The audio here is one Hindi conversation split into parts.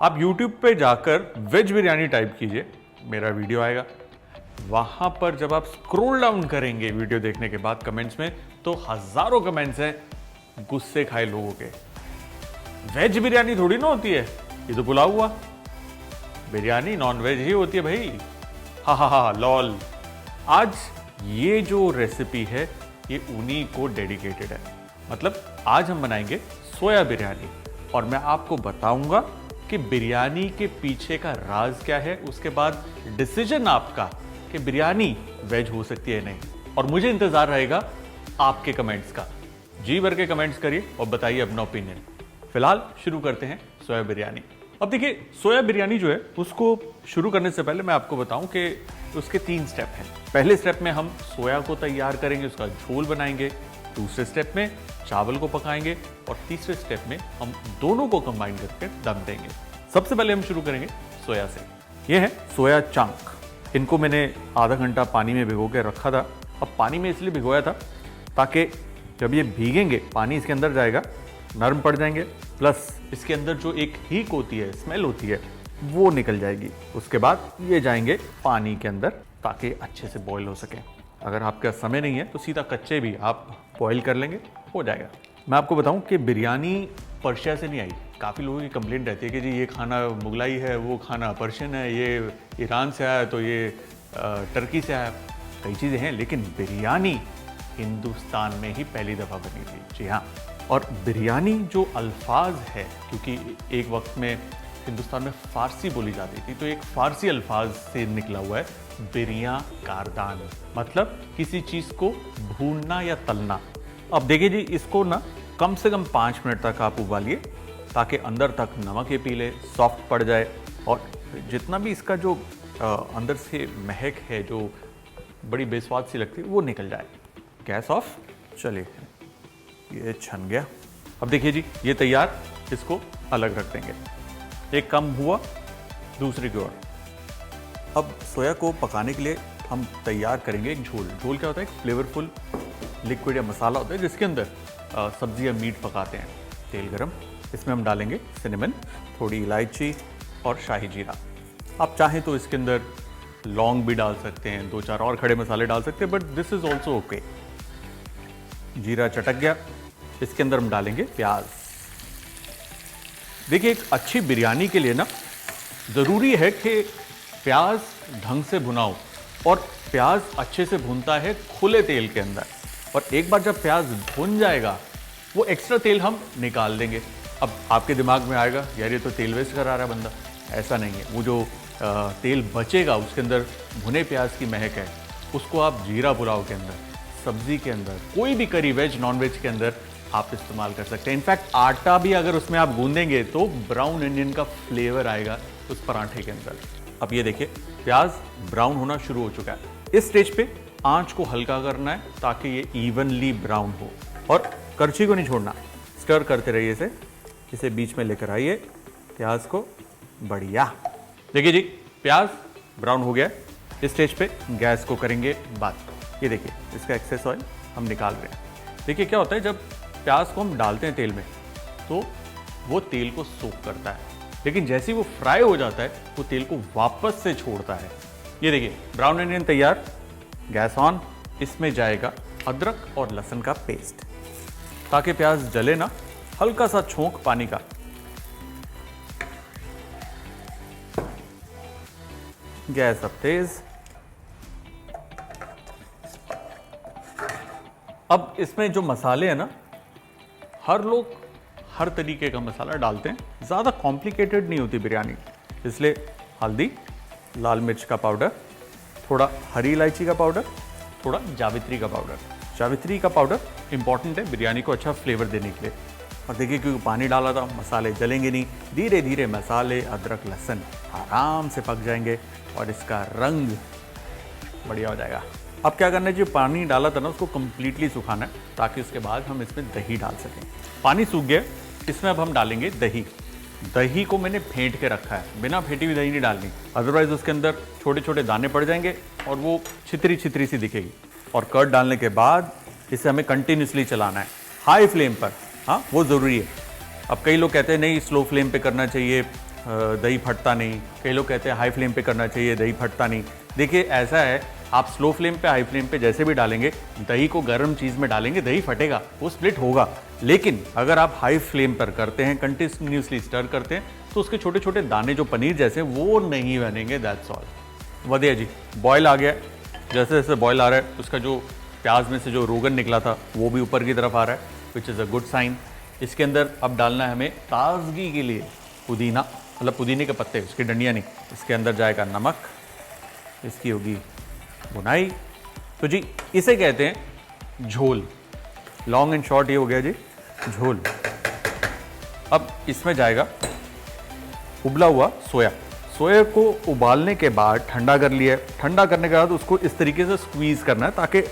आप YouTube पे जाकर वेज बिरयानी टाइप कीजिए, मेरा वीडियो आएगा। वहां पर जब आप स्क्रॉल डाउन करेंगे वीडियो देखने के बाद कमेंट्स में, तो हजारों कमेंट्स हैं गुस्से खाए लोगों के। वेज बिरयानी थोड़ी ना होती है, ये तो पुलाव हुआ। बिरयानी नॉन वेज ही होती है भाई। हा हा हा लॉल। आज ये जो रेसिपी है ये उन्हीं को डेडिकेटेड है। मतलब आज हम बनाएंगे सोया बिरयानी और मैं आपको बताऊंगा कि बिरयानी के पीछे का राज क्या है। उसके बाद डिसीजन आपका कि बिरयानी वेज हो सकती है नहीं। और मुझे इंतजार रहेगा आपके कमेंट्स का। जी भर के कमेंट्स करिए और बताइए अपना ओपिनियन। फिलहाल शुरू करते हैं सोया बिरयानी। अब देखिए, सोया बिरयानी जो है उसको शुरू करने से पहले मैं आपको बताऊं कि उसके 3 स्टेप हैं। पहले स्टेप में हम सोया को तैयार करेंगे, उसका झोल बनाएंगे। दूसरे स्टेप में चावल को पकाएंगे और तीसरे स्टेप में हम दोनों को कंबाइन करके दम देंगे। सबसे पहले हम शुरू करेंगे सोया से। ये है सोया चंक। इनको मैंने आधा घंटा पानी में भिगो के रखा था। अब पानी में इसलिए भिगोया था ताकि जब ये भीगेंगे पानी इसके अंदर जाएगा, नरम पड़ जाएंगे, प्लस इसके अंदर जो एक हीक होती है, स्मेल होती है, वो निकल जाएगी। उसके बाद ये जाएंगे पानी के अंदर ताकि अच्छे से बॉईल हो सके। अगर आपका समय नहीं है तो सीधा कच्चे भी आप बॉईल कर लेंगे, हो जाएगा। मैं आपको बताऊं कि बिरयानी पर्शिया से नहीं आई। काफ़ी लोगों की कंप्लेंट रहती है कि जी ये खाना मुगलाई है, वो खाना पर्शियन है, ये ईरान से आया तो ये टर्की से आया। कई चीज़ें हैं, लेकिन बिरयानी हिंदुस्तान में ही पहली दफ़ा बनी थी। जी हाँ। और बिरयानी जो अल्फाज है, क्योंकि एक वक्त में हिंदुस्तान में फारसी बोली जाती थी, तो एक फारसी अल्फाज से निकला हुआ है बिरिया कारदान, मतलब किसी चीज़ को भूनना या तलना। अब देखिए जी, इसको ना कम से कम 5 मिनट तक आप उबालिए ताकि अंदर तक नमक ये पी ले, सॉफ्ट पड़ जाए और जितना भी इसका जो अंदर से महक है जो बड़ी बेस्वाद सी लगती है वो निकल जाए। Gas off. चलिए, ये छन गया। अब देखिए जी, ये तैयार। इसको अलग रख देंगे। एक कम हुआ, दूसरी की ओर। अब सोया को पकाने के लिए हम तैयार करेंगे एक झोल। झोल क्या होता है? एक फ्लेवरफुल लिक्विड या मसाला होता है जिसके अंदर सब्जी या मीट पकाते हैं। तेल गरम, इसमें हम डालेंगे सिनेमन, थोड़ी इलायची और शाही जीरा। आप चाहें तो इसके अंदर लौंग भी डाल सकते हैं, 2-4 और खड़े मसाले डाल सकते हैं, but this is also okay. जीरा चटक गया, इसके अंदर हम डालेंगे प्याज। देखिए, एक अच्छी बिरयानी के लिए ना ज़रूरी है कि प्याज ढंग से भुना हो, और प्याज अच्छे से भुनता है खुले तेल के अंदर। और एक बार जब प्याज भुन जाएगा, वो एक्स्ट्रा तेल हम निकाल देंगे। अब आपके दिमाग में आएगा, यार ये तो तेल वेस्ट करा रहा है बंदा। ऐसा नहीं है। वो जो तेल बचेगा उसके अंदर भुने प्याज की महक है, उसको आप जीरा पुलाव के अंदर, सब्जी के अंदर, कोई भी करी वेज नॉन वेज के अंदर आप इस्तेमाल कर सकते हैं। इनफैक्ट आटा भी अगर उसमें आप गूंदेंगे तो ब्राउन इंडियन का फ्लेवर आएगा उस पराठे के अंदर। अब ये देखिए, प्याज ब्राउन होना शुरू हो चुका है। इस स्टेज पे आंच को हल्का करना है ताकि ये इवनली ब्राउन हो, और करछी को नहीं छोड़ना, स्टर करते रहिए इसे बीच में लेकर आइए प्याज को। बढ़िया। देखिए जी, प्याज ब्राउन हो गया। इस स्टेज पे गैस को करेंगे बंद। ये देखिए, इसका एक्सेस ऑयल हम निकाल रहे हैं। देखिए क्या होता है, जब प्याज को हम डालते हैं तेल में तो वो तेल को सोख करता है, लेकिन जैसे ही वो फ्राई हो जाता है वो तेल को वापस से छोड़ता है। ये देखिए, ब्राउन अनियन तैयार। Gas on. इसमें जाएगा अदरक और लहसुन का पेस्ट ताकि प्याज जले ना। हल्का सा छोंक पानी का। गैस अब तेज। अब इसमें जो मसाले हैं ना, हर लोग हर तरीके का मसाला डालते हैं। ज़्यादा कॉम्प्लिकेटेड नहीं होती बिरयानी, इसलिए हल्दी, लाल मिर्च का पाउडर, थोड़ा हरी इलायची का पाउडर, थोड़ा जावित्री का पाउडर। जावित्री का पाउडर इंपॉर्टेंट है बिरयानी को अच्छा फ्लेवर देने के लिए। और देखिए, क्योंकि पानी डाला था, मसाले जलेंगे नहीं। धीरे धीरे मसाले, अदरक, लहसुन आराम से पक जाएंगे और इसका रंग बढ़िया हो जाएगा। अब क्या करना है, जो पानी डाला था ना उसको कंप्लीटली सुखाना है ताकि उसके बाद हम इसमें दही डाल सकें। पानी सूख गया, इसमें अब हम डालेंगे दही। दही को मैंने फेंट के रखा है, बिना फेंटी हुई दही नहीं डालनी, अदरवाइज उसके अंदर छोटे छोटे दाने पड़ जाएंगे और वो छितरी छितरी सी दिखेगी। और कर्ड डालने के बाद इसे हमें कंटिन्यूसली चलाना है हाई फ्लेम पर। हाँ, वो ज़रूरी है। अब कई लोग कहते हैं नहीं, स्लो फ्लेम पे करना चाहिए, दही फटता नहीं, कई लोग कहते हैं हाई फ्लेम पे करना चाहिए, दही फटता नहीं। देखिए ऐसा है, आप स्लो फ्लेम पे हाई फ्लेम पे जैसे भी डालेंगे, दही को गर्म चीज़ में डालेंगे, दही फटेगा, वो स्प्लिट होगा। लेकिन अगर आप हाई फ्लेम पर करते हैं, कंटिन्यूसली स्टर करते हैं, तो उसके छोटे छोटे दाने जो पनीर जैसे वो नहीं बनेंगे। That's all. वधिया जी, बॉयल आ गया। जैसे जैसे बॉयल आ रहा है, उसका जो प्याज में से जो रोगन निकला था वो भी ऊपर की तरफ आ रहा है, which is a good sign. इसके अंदर अब डालना है हमें ताजगी के लिए पुदीना, मतलब पुदीने के पत्ते, उसकी डंडियाँ नहीं। इसके अंदर जाएगा नमक, इसकी होगी बुनाई। तो जी इसे कहते हैं झोल। लॉन्ग एंड शॉर्ट ये हो गया जी झोल। अब इसमें जाएगा उबला हुआ सोया। सोया को उबालने के बाद ठंडा कर लिया है। ठंडा करने के बाद उसको इस तरीके से स्क्वीज़ करना है ताकि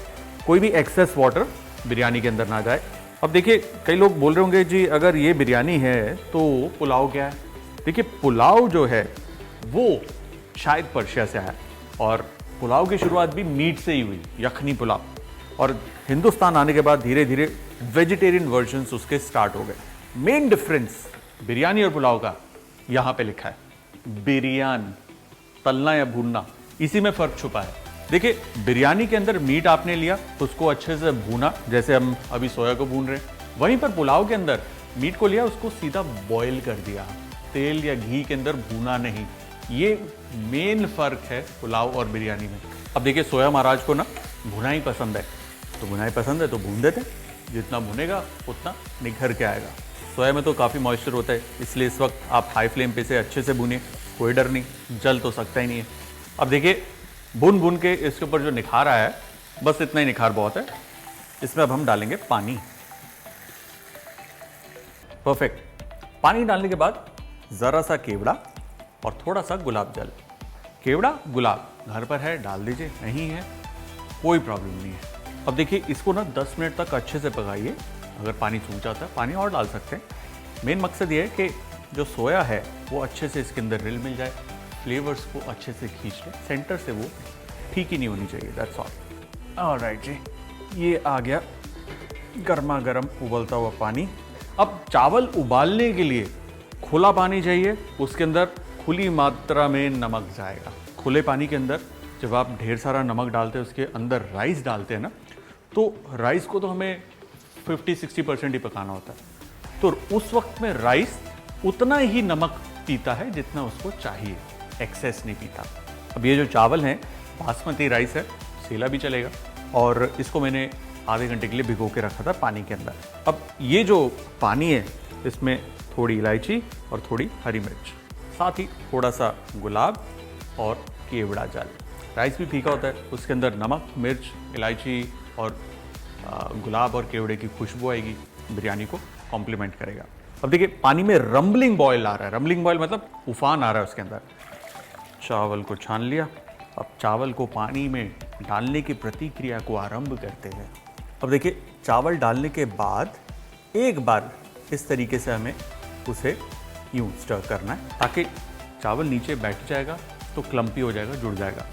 कोई भी एक्सेस वाटर बिरयानी के अंदर ना जाए। अब देखिए कई लोग बोल रहे होंगे जी अगर ये बिरयानी है तो पुलाव क्या है। देखिए पुलाव जो है वो शायद पर्शिया से आया और पुलाव की शुरुआत भी मीट से ही हुई, यखनी पुलाव। और हिंदुस्तान आने के बाद धीरे धीरे वेजिटेरियन वर्जन्स उसके स्टार्ट हो गए। मेन डिफरेंस बिरयानी और पुलाव का यहाँ पे लिखा है, बिरयान, तलना या भूनना, इसी में फर्क छुपा है। देखिए बिरयानी के अंदर मीट आपने लिया, उसको अच्छे से भूना, जैसे हम अभी सोया को भून रहे हैं। वहीं पर पुलाव के अंदर मीट को लिया, उसको सीधा बॉईल कर दिया, तेल या घी के अंदर भूना नहीं। ये मेन फर्क है पुलाव और बिरयानी में। अब देखिए सोया महाराज को ना भुनाई पसंद है, तो भुनाई पसंद है तो भून देते हैं। जितना भुनेगा उतना निखर के आएगा। सोया में तो काफ़ी मॉइस्चर होता है, इसलिए इस वक्त आप हाई फ्लेम पे से अच्छे से भुनिए, कोई डर नहीं, जल तो सकता ही नहीं है। अब देखिए भुन भुन के इसके ऊपर जो निखार आया है, बस इतना ही निखार बहुत है। इसमें अब हम डालेंगे पानी। परफेक्ट। पानी डालने के बाद ज़रा सा केवड़ा और थोड़ा सा गुलाब जल। केवड़ा गुलाब घर पर है डाल दीजिए, नहीं है कोई प्रॉब्लम नहीं है। अब देखिए इसको ना 10 मिनट तक अच्छे से पकाइए। अगर पानी सूख जाता है पानी और डाल सकते हैं। मेन मकसद ये है कि जो सोया है वो अच्छे से इसके अंदर रिल मिल जाए, फ्लेवर्स को अच्छे से खींच ले, सेंटर से वो ठीक ही नहीं होनी चाहिए। That's all. ऑलराइट जी, ये आ गया गर्मा गर्म उबलता हुआ पानी। अब चावल उबालने के लिए खुला पानी चाहिए, उसके अंदर खुली मात्रा में नमक जाएगा। खुले पानी के अंदर जब आप ढेर सारा नमक डालते हैं, उसके अंदर राइस डालते हैं ना, तो राइस को तो हमें 50-60% ही पकाना होता है। तो उस वक्त में राइस उतना ही नमक पीता है जितना उसको चाहिए, एक्सेस नहीं पीता। अब ये जो चावल हैं बासमती राइस है, सेला भी चलेगा, और इसको मैंने आधे घंटे के लिए भिगो के रखा था पानी के अंदर। अब ये जो पानी है इसमें थोड़ी इलायची और थोड़ी हरी मिर्च, साथ ही थोड़ा सा गुलाब और केवड़ा जल। राइस भी फीका होता है, उसके अंदर नमक, मिर्च, इलायची और गुलाब और केवड़े की खुशबू आएगी, बिरयानी को कॉम्प्लीमेंट करेगा। अब देखिए पानी में रंबलिंग बॉयल आ रहा है। रंबलिंग बॉयल मतलब उफान आ रहा है उसके अंदर। चावल को छान लिया। अब चावल को पानी में डालने की प्रक्रिया को आरंभ करते हैं। अब देखिए चावल डालने के बाद एक बार इस तरीके से हमें उसे यूं स्टर करना है ताकि चावल नीचे बैठ जाएगा तो क्लम्पी हो जाएगा, जुड़ जाएगा।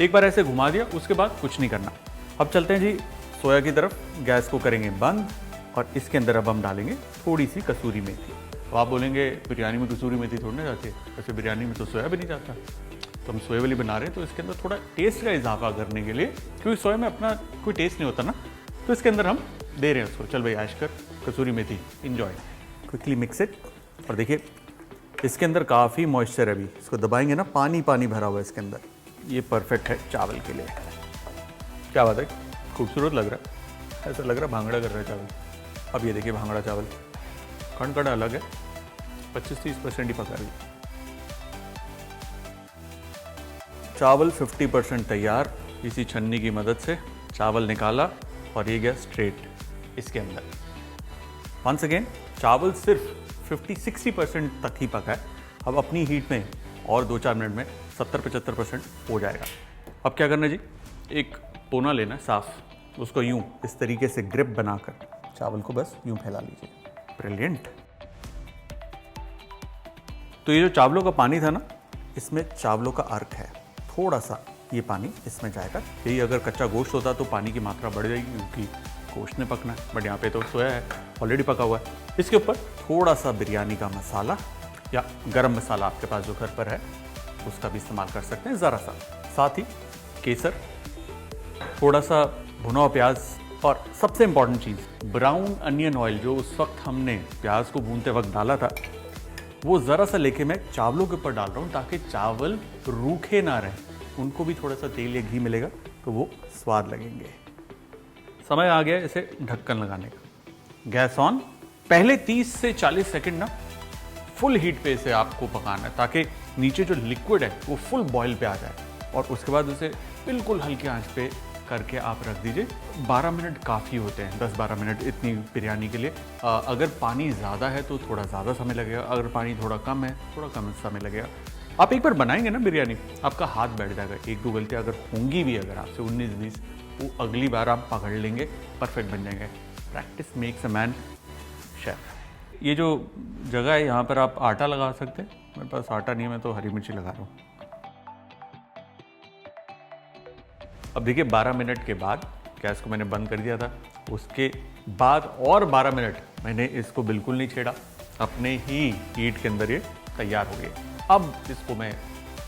एक बार ऐसे घुमा दिया, उसके बाद कुछ नहीं करना। अब चलते हैं जी सोया की तरफ। गैस को करेंगे बंद और इसके अंदर अब हम डालेंगे थोड़ी सी कसूरी मेथी। अब आप बोलेंगे बिरयानी में कसूरी मेथी थोड़ी ना जाती है, वैसे बिरयानी में तो सोया भी नहीं जाता, तो हम सोया वाली बना रहे हैं। तो इसके अंदर थोड़ा टेस्ट का इजाफा करने के लिए, क्योंकि सोया में अपना कोई टेस्ट नहीं होता ना, तो इसके अंदर हम दे रहे हैं उसको। चल भाई ऐश कर, कसूरी मेथी, इंजॉय। Quickly mix it. और देखिए इसके अंदर काफ़ी मॉइस्चर है, अभी इसको दबाएंगे ना, पानी पानी भरा हुआ है इसके अंदर। ये परफेक्ट है चावल के लिए। क्या बात है, खूबसूरत लग रहा है, ऐसा लग रहा है भांगड़ा कर रहा है चावल। अब ये देखिए भांगड़ा चावल, कण अलग है, 25-30% ही पका रही। चावल 50% तैयार। इसी छन्नी की मदद से चावल निकाला और ये गया स्ट्रेट इसके अंदर। वंस अगेन चावल सिर्फ 50-60% तक ही पका है। अब अपनी हीट में और 2-4 मिनट में 70-75% हो जाएगा। अब क्या करना जी, एक पोना लेना है साफ, उसको यूं इस तरीके से ग्रिप बनाकर चावल को बस यूं फैला लीजिए। ब्रिलियंट। तो ये जो चावलों का पानी था ना, इसमें चावलों का अर्क है। थोड़ा सा ये पानी इसमें जाएगा। यही अगर कच्चा गोश्त होता तो पानी की मात्रा बढ़ जाएगी, क्योंकि गोश्त ने पकना है, बट यहाँ पे तो सोया है, ऑलरेडी पका हुआ है। इसके ऊपर थोड़ा सा बिरयानी का मसाला या गरम मसाला आपके पास जो घर पर है उसका भी इस्तेमाल कर सकते हैं ज़रा सा। साथ ही केसर, थोड़ा सा भुना हुआ प्याज और सबसे इंपॉर्टेंट चीज़ ब्राउन अनियन ऑयल जो उस वक्त हमने प्याज को भूनते वक्त डाला था, वो ज़रा सा लेके मैं चावलों के ऊपर डाल रहा हूँ ताकि चावल रूखे ना रहें, उनको भी थोड़ा सा तेल या घी मिलेगा तो वो स्वाद लगेंगे। समय आ गया इसे ढक्कन लगाने का। Gas on. पहले 30 से 40 सेकंड ना फुल हीट पे इसे आपको पकाना है ताकि नीचे जो लिक्विड है वो फुल बॉईल पे आ जाए, और उसके बाद उसे बिल्कुल हल्की आंच पे करके आप रख दीजिए। 12 मिनट काफ़ी होते हैं, 10-12 मिनट इतनी बिरयानी के लिए। अगर पानी ज़्यादा है तो थोड़ा ज़्यादा समय लगेगा, अगर पानी थोड़ा कम है थोड़ा कम समय लगेगा। आप एक बार बनाएंगे ना बिरयानी, आपका हाथ बैठ जाएगा। एक दो गलतियाँ अगर होंगी भी अगर आपसे 19-20, वो अगली बार आप पकड़ लेंगे, परफेक्ट बन जाएंगे। Practice makes a man chef. ये जो जगह है यहाँ पर आप आटा लगा सकते हैं, मेरे पास आटा नहीं है, मैं तो हरी मिर्ची लगा रहा हूँ। अब देखिए 12 मिनट के बाद गैस को मैंने बंद कर दिया था, उसके बाद और 12 मिनट मैंने इसको बिल्कुल नहीं छेड़ा, अपने ही हीट के अंदर ये तैयार हो गया। अब इसको मैं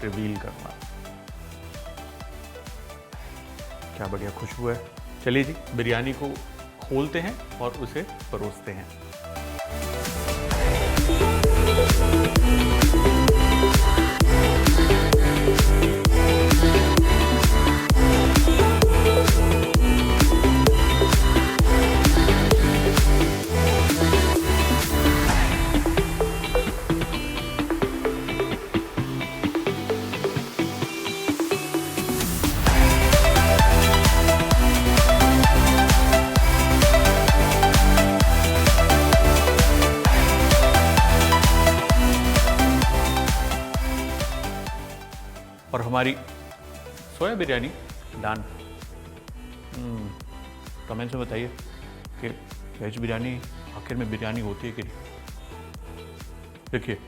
रिवील करूँगा। क्या बढ़िया खुशबू है। चलिए जी, बिरयानी को खोलते हैं और उसे परोसते हैं। और हमारी सोया बिरयानी डन। कमेंट्स में बताइए कि वेज बिरयानी आखिर में बिरयानी होती है कि नहीं। देखिए